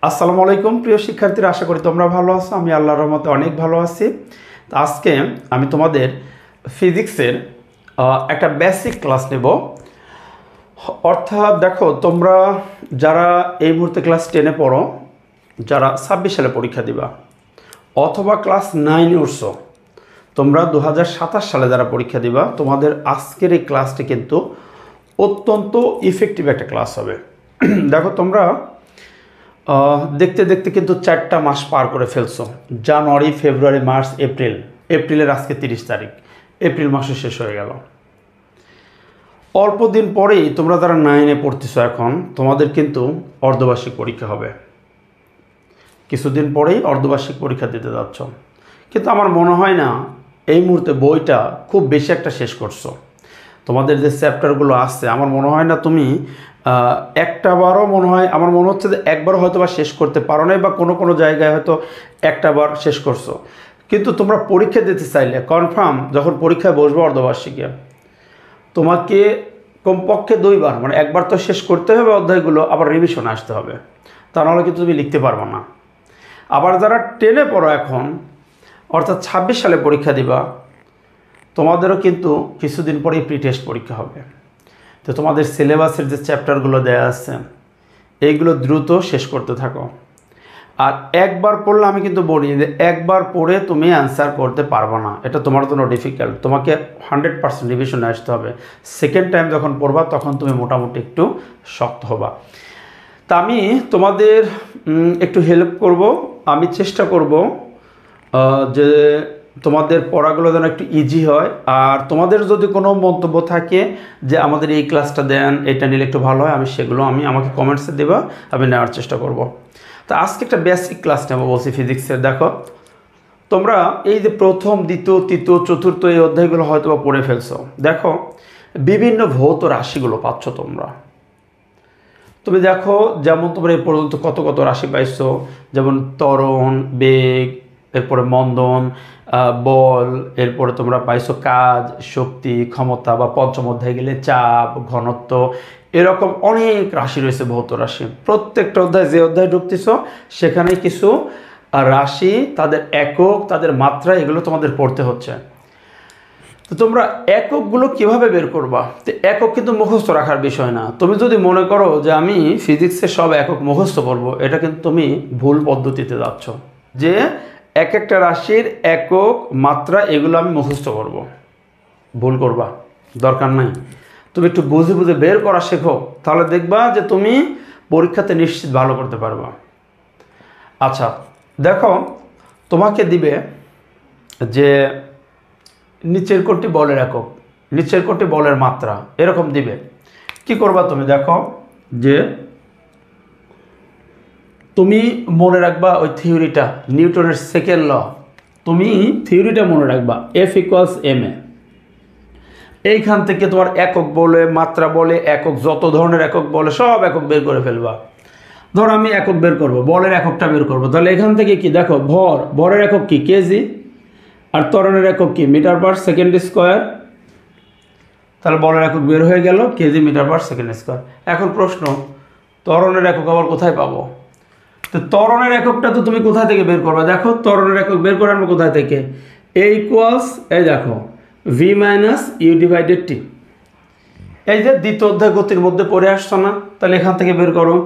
আসসালামু আলাইকুম প্রিয় শিক্ষার্থীরা, আশা করি তোমরা ভালো আছো। আমি আল্লাহর রহমতে অনেক ভালো আছি। তো আজকে আমি তোমাদের ফিজিক্সের একটা বেসিক ক্লাস নেব। অর্থাৎ দেখো, তোমরা যারা এই মুহূর্তে ক্লাস 10-এ পড়ো, যারা 26 সালে পরীক্ষা দিবা, অথবা ক্লাস 9-এ উঠছো, তোমরা 2027 সালে যারা পরীক্ষা দিবা, তোমাদের আজকের এই ক্লাসটি কিন্তু অত্যন্ত ইফেক্টিভ একটা ক্লাস হবে। দেখো, তোমরা দেখতে দেখতে কিন্তু 4টা মাস পার করে ফেলছো। জানুয়ারি, ফেব্রুয়ারি, মার্চ, এপ্রিলের আজকে 30 তারিখ, এপ্রিল মাসও শেষ হয়ে গেল। অল্প দিন পরেই তোমরা যারা 9-এ পড়তেছো, এখন তোমাদের কিন্তু অর্ধবার্ষিক পরীক্ষা হবে। কিছুদিন পরেই অর্ধবার্ষিক পরীক্ষা দিতে যাচ্ছ, কিন্তু আমার মনে হয় না এই মুহূর্তে বইটা খুব বেশি একটা শেষ করছো। তোমাদের যে চ্যাপ্টারগুলো আসছে, আমার মনে হয় না তুমি একটাবারও, আমার মনে হচ্ছে যে একবারও হয়তো বা শেষ করতে পারো না, বা কোনো কোনো জায়গায় হয়তো একটাবার শেষ করছো। কিন্তু তোমরা পরীক্ষা দিতে চাইলে কনফার্ম যখন পরীক্ষায় বসবো অর্ধবার্ষিকে, তোমাকে কমপক্ষে 2বার, মানে একবার তো শেষ করতে হবে অধ্যায়গুলো, আবার রিভিশন আসতে হবে, তা নাহলে কিন্তু তুমি লিখতে পারবো না। আবার যারা 10-এ পড়ো এখন, অর্থাৎ 26 সালে পরীক্ষা দিবা, তোমাদেরও কিন্তু কিছুদিন পরেই প্রি টেস্ট পরীক্ষা হবে। তো তোমাদের সিলেবাসের যে চ্যাপ্টারগুলো দেওয়া আছে, এইগুলো দ্রুত শেষ করতে থাকো। আর একবার পড়লে, আমি কিন্তু বলি যে একবার পড়ে তুমি অ্যান্সার করতে পারবে না, এটা তোমার জন্য ডিফিকাল্ট। তোমাকে 100% রিভিশনে আসতে হবে। সেকেন্ড টাইম যখন পড়বা, তখন তুমি মোটামুটি একটু শক্ত হবা। তা আমি তোমাদের একটু হেল্প করব। আমি চেষ্টা করব যে তোমাদের পড়াগুলো যেন একটু ইজি হয়। আর তোমাদের যদি কোনো মন্তব্য থাকে যে আমাদের এই ক্লাসটা দেন, এটা নিলে একটু ভালো হয়, সেগুলো আমাকে কমেন্টসে দেবা, আমি নেওয়ার চেষ্টা করব। তা আজকে একটা বেসিক ক্লাস নেবো বলছি ফিজিক্সের। দেখো, তোমরা এই যে প্রথম, দ্বিতীয়, তৃতীয়, চতুর্থ এই অধ্যায়গুলো হয়তো বা পড়ে ফেলছো। দেখো, বিভিন্ন ভৌত রাশিগুলো পাচ্ছ তোমরা। তুমি দেখো, যেমন তোমরা এই পর্যন্ত কত কত রাশি পাইছো, যেমন ত্বরণ, বেগ, এরপরে মন্দন, বল, এরপরে তোমরা পাইছো কাজ, শক্তি, ক্ষমতা, বা পঞ্চম অধ্যায়ে গেলে চাপ, ঘনত্ব, এরকম অনেক রাশি রয়েছে, ভৌত রাশি। প্রত্যেকটা অধ্যায়, যে অধ্যায় ঢুকতেছ, সেখানে কিছু রাশি, তাদের একক, তাদের মাত্রা, এগুলো তোমাদের পড়তে হচ্ছে। তো তোমরা এককগুলো কিভাবে বের করবা? তো একক কিন্তু মুখস্থ রাখার বিষয় না। তুমি যদি মনে করো যে আমি ফিজিক্সের সব একক মুখস্থ করব, এটা কিন্তু তুমি ভুল পদ্ধতিতে যাচ্ছ। যে এক একটা রাশির একক, মাত্রা, এগুলো আমি মুখস্থ করব, ভুল করবা, দরকার নাই। তুমি একটু বুঝে বুঝে বের করা শেখো, তাহলে দেখবা যে তুমি পরীক্ষাতে নিশ্চিত ভালো করতে পারবা। আচ্ছা, দেখো, তোমাকে দিবে যে নিচের কোটি বলের একক, নিচের কোটি বলের মাত্রা, এরকম দিবে। কি করবা তুমি? দেখো, যে তুমি মনে রাখবা ওই থিওরিটা, নিউটনের সেকেন্ড ল। তুমি থিওরিটা মনে রাখবা, F=ma। এইখান থেকে তোমার একক বলে, মাত্রা বলে, একক, যত ধরনের একক বলে, সব একক বের করে ফেলবা। ধর আমি একক বের করব, বলের এককটা বের করব, তাহলে এখান থেকে কি দেখো, ভরের একক কি? কেজি। আর ত্বরণের একক কি? Metre per second square. তাহলে বলের একক বের হয়ে গেল, KG metre per second square. এখন প্রশ্ন, ত্বরণের একক আবার কোথায় পাবো? তো ত্বরণের এককটা তো তুমি কোথা থেকে বের করবে? দেখো, ত্বরণের একক বের করে আনবো কোথায় থেকে? এই দেখো, V-U/T। এই যে দ্বিতীয় অধ্যায় গতির মধ্যে পড়ে আসছো না, তাহলে এখান থেকে বের করো।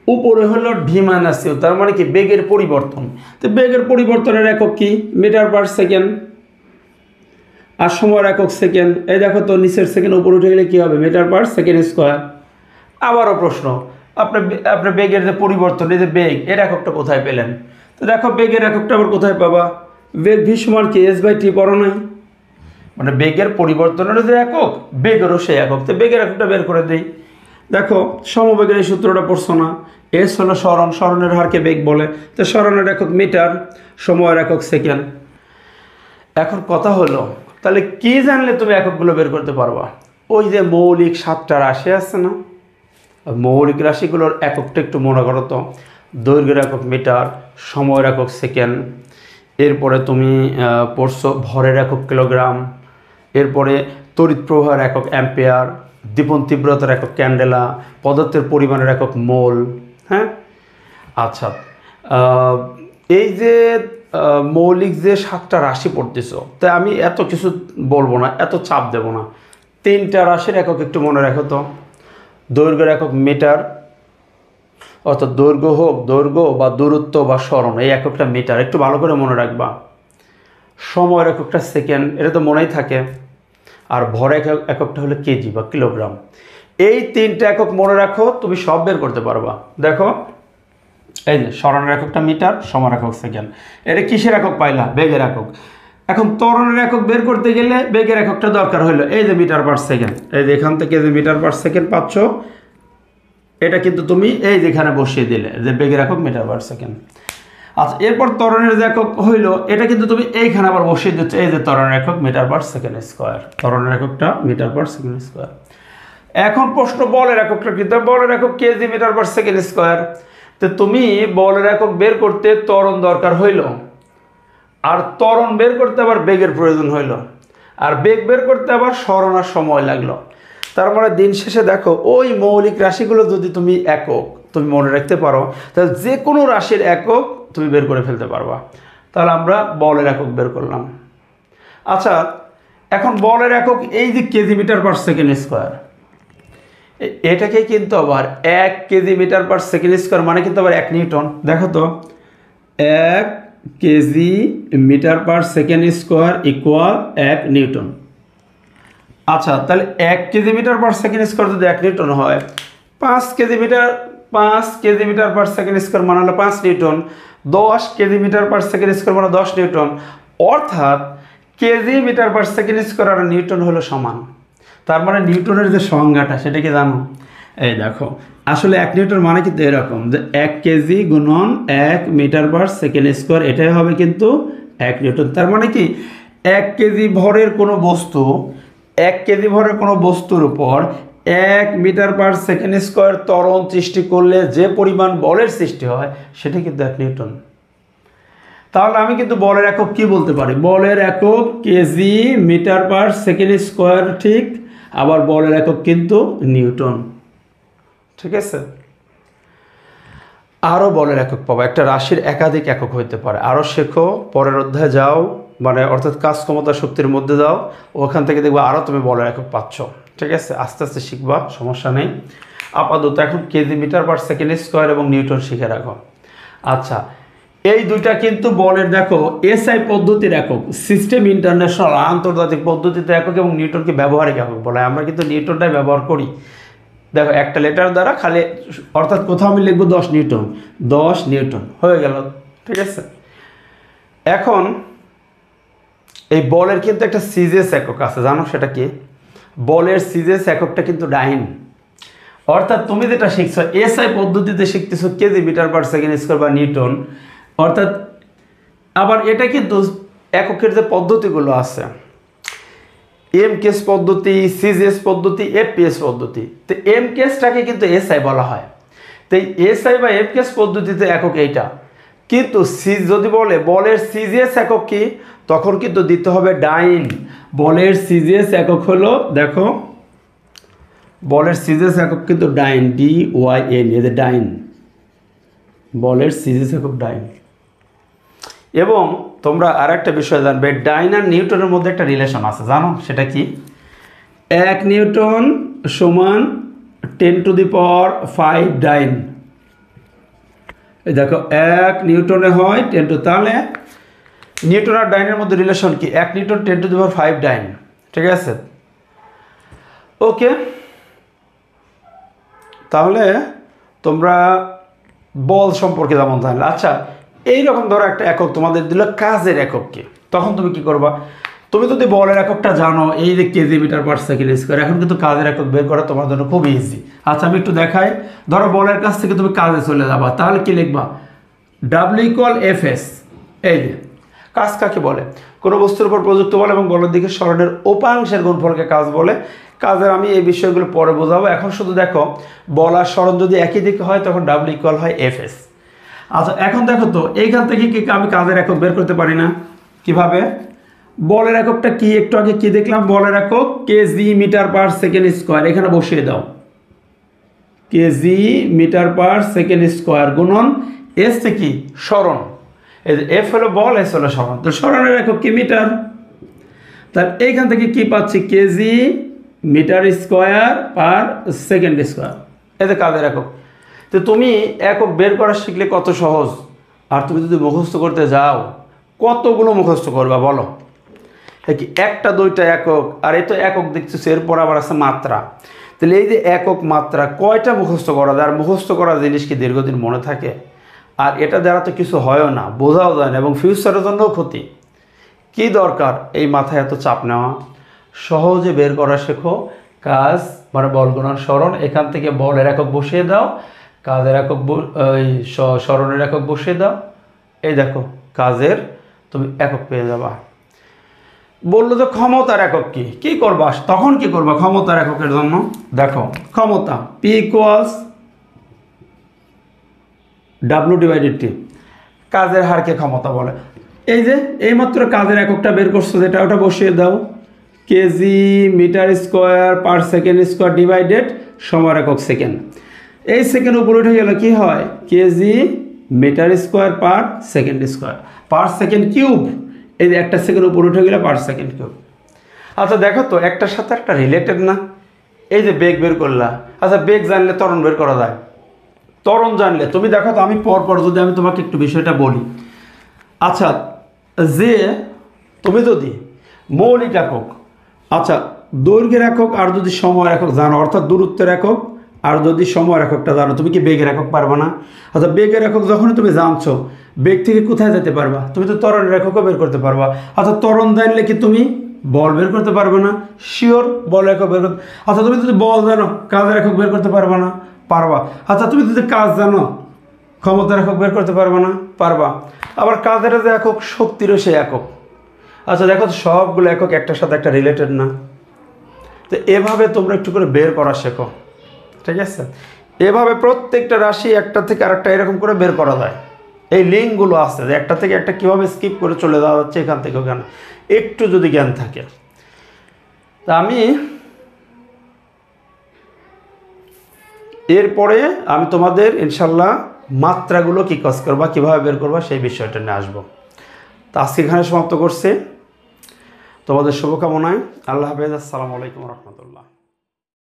উপরে হলো V-U, তার মানে কি? বেগের পরিবর্তন। তো বেগের পরিবর্তনের একক কি? Metre per second. আর সময়ের একক সেকেন্ড। এই দেখো তো, নিচের সেকেন্ড উপরে উঠে গেলে কী হবে? Metre per second square. আবারও প্রশ্ন, আপনার বেগের যে পরিবর্তন, এই যে বেগ, এর এককটা কোথায় পেলেন? তো দেখো, বেগের এককটা আবার কোথায় পাবা? বেগ V সমান কি? S/T, পড়ো নাই? মানে বেগের পরিবর্তনের যে একক, বেগেরও সেই একক। তো বেগের এককটা বের করে দিই। দেখো, সমবেগের এই সূত্রটা পড়ছো না? এস হলো সরণ, সরণের হারকে বেগ বলে। তো সরণের একক মিটার, সময়ের একক সেকেন্ড। এখন কথা হলো, তাহলে কি জানলে তুমি এককগুলো বের করতে পারবা? ওই যে মৌলিক 7টা রাশি আছে না, মৌলিক রাশিগুলোর এককটা একটু মনে করো তো। দৈর্ঘ্যের একক মিটার, সময়ের একক সেকেন্ড, এরপরে তুমি পড়ছো ভরের একক কিলোগ্রাম, এরপরে তড়িৎ প্রবাহের একক অ্যাম্পিয়ার, দীপন তীব্রতার একক ক্যান্ডেলা, পদার্থের পরিমাণের একক মোল। হ্যাঁ, আচ্ছা, এই যে মৌলিক যে 7টা রাশি পড়তেছো, তাই আমি এত কিছু বলবো না, এত চাপ দেব না। 3টা রাশির একক একটু মনে রাখো তো। দৈর্ঘ্যের একক মিটার, অর্থাৎ দৈর্ঘ্য হোক, দৈর্ঘ্য বা দূরত্ব বা স্মরণ, এই এককটা মিটার, একটু ভালো করে মনে রাখবা। সময়ের এককটা সেকেন্ড, এটা তো মনেই থাকে। আর ভরের এককটা হলো কেজি বা কিলোগ্রাম। এই 3টা একক মনে রাখো, তুমি সব বের করতে পারবা। দেখো, এই যে স্মরণের এককটা মিটার, সময়ের একক সেকেন্ড। এটা কিসের একক পাইলা? বেগের একক। এখন ত্বরণের একক বের করতে গেলে বেগের এককটা দরকার হইলো, এই যে মিটার পার সেকেন্ড। এই যে এখান থেকে যে মিটার পার সেকেন্ড পাচ্ছ, এটা কিন্তু তুমি এই যেখানে বসিয়ে দিলে, যে বেগের একক মিটার পার সেকেন্ড। আচ্ছা, এরপর ত্বরণের যে একক হইলো, এটা কিন্তু তুমি এইখানে আবার বসিয়ে দিচ্ছ, এই যে ত্বরণের একক মিটার পার সেকেন্ড স্কোয়ার। ত্বরণের এককটা মিটার পার সেকেন্ড স্কোয়ার। এখন প্রশ্ন বলের এককটা কি? বলের একক KG metre per second square. তো তুমি বলের একক বের করতে ত্বরণ দরকার হইল, আর ত্বরণ বের করতে আবার বেগের প্রয়োজন হইল, আর বেগ বের করতে আবার স্মরণ আর সময় লাগলো। তার মানে দিন শেষে দেখো, ওই মৌলিক রাশিগুলো যদি তুমি একক তুমি মনে রাখতে পারো, তাহলে যে কোনো রাশির একক তুমি বের করে ফেলতে পারবা। তাহলে আমরা বলের একক বের করলাম। আচ্ছা, এখন বলের একক এই যে KG metre per second square, এটাকে কিন্তু আবার 1 KG metre per second square মানে কিন্তু আবার 1 নিউটন। দেখো তো, 1 KG metre per second square equal 1 newton. আচ্ছা, তাহলে 1 KG metre per second square যদি 1 নিউটন হয়, 5 KG metre per second square মানে হলো 5 newton. 10 KG metre per second square মানে 10 নিউটন। অর্থাৎ KG metre per second square আর নিউটন হলো সমান। তার মানে নিউটনের যে সংজ্ঞাটা সেটা কি জানো? এই দেখো, আসলে 1 নিউটন মানে কিন্তু এরকম যে 1 কেজি গুণন 1 মিটার পার সেকেন্ড স্কোয়ার, এটাই হবে কিন্তু 1 নিউটন। তার মানে কি, 1 কেজি ভরের কোনো বস্তু, 1 কেজি ভরের কোনো বস্তুর উপর 1 মিটার পার সেকেন্ড স্কোয়ার ত্বরণ সৃষ্টি করলে যে পরিমাণ বলের সৃষ্টি হয়, সেটা কিন্তু 1 নিউটন। তাহলে আমি কিন্তু বলের একক কি বলতে পারি? বলের একক KG metre per second square, ঠিক। আবার বলের একক কিন্তু নিউটন, ঠিক আছে। আরও বলের একক পাবো, একটা রাশির একাধিক একক হইতে পারে। আরও শেখো, পরের অধ্যায়ে যাও, মানে অর্থাৎ কাজ ক্ষমতা শক্তির মধ্যে যাও, ওখান থেকে দেখবে আরও তুমি বলের একক পাচ্ছ, ঠিক আছে। আস্তে আস্তে শিখবা, সমস্যা নেই। আপাতত এখন KG metre per second square এবং নিউটন শিখে রাখো। আচ্ছা, এই দুইটা কিন্তু বলের, দেখো, এসআই পদ্ধতির একক, সিস্টেম ইন্টারন্যাশনাল আন্তর্জাতিক পদ্ধতিতে একক, এবং নিউটনকে ব্যবহারিক একক বলা হয়। আমরা কিন্তু নিউটনটাই ব্যবহার করি। দেখো, একটা লেটার দ্বারা খালি, অর্থাৎ কোথাও আমি লিখবো 10 নিউটন, 10 নিউটন হয়ে গেল, ঠিক আছে। এখন এই বলের কিন্তু একটা সিজিএস একক আছে, জানো সেটা কি? বলের সিজিএস এককটা কিন্তু ডাইন। অর্থাৎ তুমি যেটা শিখছো এসআই পদ্ধতিতে শিখতেছো KG metre per second square বা নিউটন, অর্থাৎ আবার এটা কিন্তু এককের যে পদ্ধতিগুলো আছে, এমকেএস পদ্ধতি, সিজিএস পদ্ধতি, এফপিএস পদ্ধতি, তো এমকেএসটাকে কিন্তু এসআই বলা হয়। তো এসআই বা এফকেএস পদ্ধতিতে একক এইটা, কিন্তু যদি বলে বলের সিজিএস একক কি, তখন কিন্তু দিতে হবে ডাইন। বলের সিজিএস একক হলো, দেখো, বলের সিজিএস একক কিন্তু ডাইন, DYN, এদের ডাইন। বলের সিজিএস একক ডাইন। এবং তোমরা আর একটা বিষয় জানবে, ডাইন আর নিউটনের মধ্যে একটা রিলেশন আছে, জানো সেটা কি? 1 নিউটন সমান 10⁵ ডাইন। এই দেখো, 1 নিউটনে হয় 10 তাহলে নিউটন আর ডাইনের মধ্যে রিলেশন কি? 1 নিউটন 10⁵ ডাইন, ঠিক আছে। ওকে, তাহলে তোমরা বল সম্পর্কে যেমন জানলে। আচ্ছা, এইরকম ধরো একটা একক তোমাদের দিল কাজের একক কি, তখন তুমি কি করবা? তুমি যদি বলের এককটা জানো, এই যে KG metre per second square, এখন কিন্তু কাজের একক বের করা তোমার জন্য খুব ইজি। আচ্ছা, আমি একটু দেখাই। ধরো বলের কাছ থেকে তুমি কাজে চলে যাবা, তাহলে কি লিখবা? W=Fs। এই যে কাজ কাকে বলে? কোনো বস্তুর উপর প্রযুক্ত বল এবং বলের দিকে সরণের উপাংশের গুণফলকে কাজ বলে। কাজের আমি এই বিষয়গুলো পরে বোঝাবো। এখন শুধু দেখো, বল আর সরণ যদি একই দিকে হয় তখন W=Fs। আচ্ছা, এখন দেখো তো, এইখান থেকে কি আমি কাজের একক বের করতে পারি না? কিভাবে? বলের এককটা কি, একটু আগে কি দেখলাম? বলের একক KG metre per second square, এখানে বসিয়ে দাও। KG metre per second square গুণন এস কি সরণ, এই যে এফ হলো বল, এস হলো সরণ, তো সরণের একক কি মিটার। তার এইখান থেকে কি পাচ্ছি KG metre square per second square, এতে কাজের একক। তো তুমি একক বের করা শিখলে কত সহজ, আর তুমি যদি মুখস্থ করতে যাও কতগুলো মুখস্থ করবা বলো। কি একটা দুইটা একক, আর এই তো একক দেখছিস, এরপর আবার আছে মাত্রা। তাহলে এই যে একক মাত্রা কয়টা মুখস্থ করা যায়, আর মুখস্থ করা জিনিস কি দীর্ঘদিন মনে থাকে? আর এটা দ্বারা তো কিছু হয়ও না, বোঝাও যায় না, এবং ফিউচারের জন্যও ক্ষতি। কি দরকার এই মাথায় এত চাপ নেওয়া? সহজে বের করা শেখো। কাজ মানে বল গুণন সরণ, এখান থেকে বলের একক বসিয়ে দাও, কাজের একক ওই সরণের একক বসিয়ে দাও, এই দেখো কাজের তুমি একক পেয়ে যাবা। বললো যে ক্ষমতার একক কি, কি করবা তখন, কি করবা ক্ষমতার এককের জন্য? দেখো ক্ষমতা পি ইকুয়ালস ডাব্লু ডিভাইডেড টি, কাজের হারকে ক্ষমতা বলে। এই যে এইমাত্র কাজের এককটা বের করছো যেটা, ওটা বসিয়ে দাও, KG metre square per second square divided সময়ের একক সেকেন্ড। এই সেকেন্ড উপরে উঠে গেলে কি হয়, KG metre square per second square per second cube. এই যে একটা সেকেন্ড উপরে উঠে গেলে পার সেকেন্ড কিউব। আচ্ছা দেখো তো একটার সাথে একটা রিলেটেড না? এই যে বেগ বের করলা, আচ্ছা বেগ জানলে ত্বরণ বের করা যায়। ত্বরণ জানলে তুমি দেখো তো, আমি পরপর যদি আমি তোমাকে একটু বিষয়টা বলি। আচ্ছা যে তুমি যদি মৌলিক একক, আচ্ছা দৈর্ঘ্যের একক আর যদি সময়ের একক জানো, অর্থাৎ দূরত্বের একক আর যদি সময়ের এককটা জানো, তুমি কি বেগের একক পারবা না? আচ্ছা বেগের একক যখনই তুমি জানছো, বেগ থেকে কোথায় যেতে পারবা? তুমি তো ত্বরণের এককও বের করতে পারবা। আচ্ছা ত্বরণ জানলে কি তুমি বল বের করতে পারবে না? শিওর বল একক বের করতে। আচ্ছা তুমি যদি বল জানো, কাজের একক বের করতে পারবা না? পারবা। আচ্ছা তুমি যদি কাজ জানো, ক্ষমতার একক বের করতে পারবা না? পারবা। আবার কাজের যে একক, শক্তিরও সে একক। আচ্ছা দেখো তো সবগুলো একক একটার সাথে একটা রিলেটেড না? তো এভাবে তোমরা একটু করে বের করা শেখো, ঠিক আছে? এভাবে প্রত্যেকটা রাশি একটা থেকে আরেকটা এরকম করে বের করা যায়। এই লিঙ্কগুলো আছে যে একটা থেকে একটা কীভাবে স্কিপ করে চলে যাওয়া যাচ্ছে এখান থেকে ওখানে, একটু যদি জ্ঞান থাকে। তা আমি এরপরে আমি তোমাদের ইনশাল্লাহ মাত্রাগুলো কী কাজ করবা, কীভাবে বের করবা সেই বিষয়টা নিয়ে আসবো। তা আজকে এখানে সমাপ্ত করছি। তোমাদের শুভকামনায়। আল্লাহ হাফেজ। আসসালামু আলাইকুম রহমতুল্লাহ।